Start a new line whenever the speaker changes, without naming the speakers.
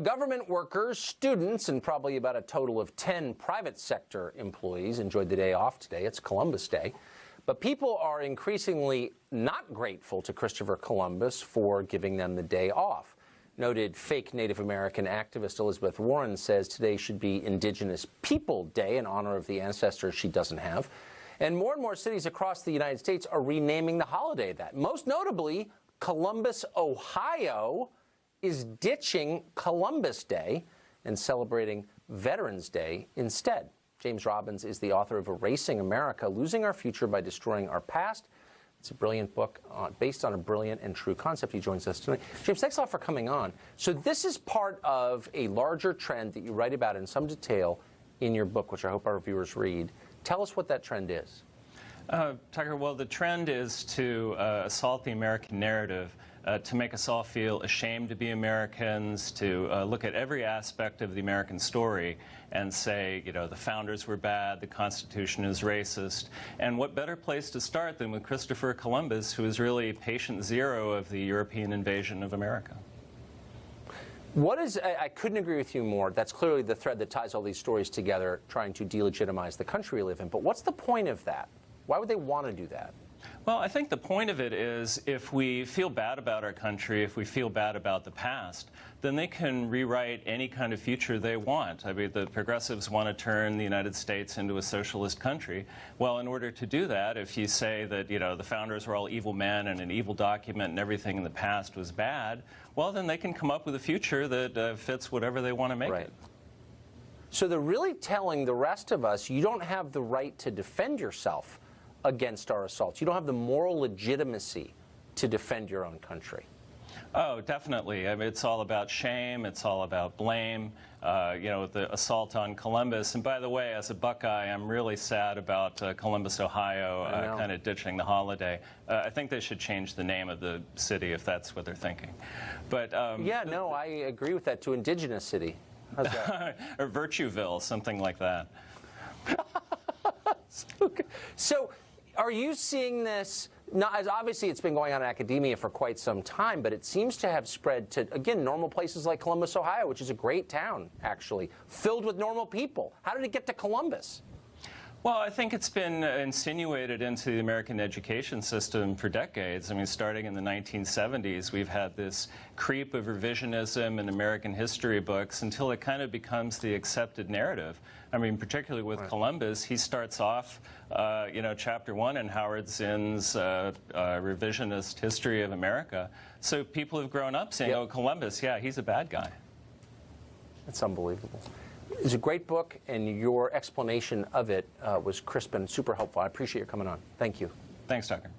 Government workers, students, and probably about a total of 10 private sector employees enjoyed the day off today. It's Columbus Day. But people are increasingly not grateful to Christopher Columbus for giving them the day off. Noted fake Native American activist Elizabeth Warren says today should be Indigenous People Day in honor of the ancestors she doesn't have. And more cities across the United States are renaming the holiday that. Most notably, Columbus, Ohio is ditching Columbus Day and celebrating Veterans Day instead. James Robbins is the author of Erasing America, Losing Our Future by Destroying Our Past. It's a brilliant book based on a brilliant and true concept. He joins us tonight. James, thanks a lot for coming on. So this is part of a larger trend that you write about in some detail in your book, which I hope our viewers read. Tell us what that trend is.
Tucker, well, the trend is to assault the American narrative, to make us all feel ashamed to be Americans, to look at every aspect of the American story and say, you know, the founders were bad, the Constitution is racist. And what better place to start than with Christopher Columbus, who is really patient zero of the European invasion of America.
What is, I couldn't agree with you more. That's clearly the thread that ties all these stories together, trying to delegitimize the country we live in. But what's the point of that? Why would they want to do that?
Well, I think the point of it is if we feel bad about our country, if we feel bad about the past, then they can rewrite any kind of future they want. I mean, the progressives want to turn the United States into a socialist country. Well, in order to do that, if you say that, you know, the founders were all evil men and an evil document and everything in the past was bad, well, then they can come up with a future that fits whatever they want to make it.
So they're really telling the rest of us, you don't have the right to defend yourself against our assaults. You don't have the moral legitimacy to defend your own country.
Oh, definitely. I mean, it's all about shame. It's all about blame. You know, the assault on Columbus. And by the way, as a Buckeye, I'm really sad about Columbus, Ohio, kind of ditching the holiday. I think they should change the name of the city if that's what they're thinking. But
yeah, no, I agree with that. To Indigenous City. How's that?
Or Virtueville, something like that.
So, are you seeing this, not as obviously it's been going on in academia for quite some time, but it seems to have spread to, again, normal places like Columbus, Ohio, which is a great town, actually, filled with normal people. How did it get to Columbus?
Well, I think it's been insinuated into the American education system for decades. I mean, starting in the 1970s, we've had this creep of revisionism in American history books until it kind of becomes the accepted narrative. I mean, particularly with Columbus, he starts off, you know, chapter 1 in Howard Zinn's revisionist history of America. So people have grown up saying, oh, Columbus, yeah, he's a bad guy.
That's unbelievable. It's a great book, and your explanation of it was crisp and super helpful. I appreciate your coming on. Thank you.
Thanks, Tucker.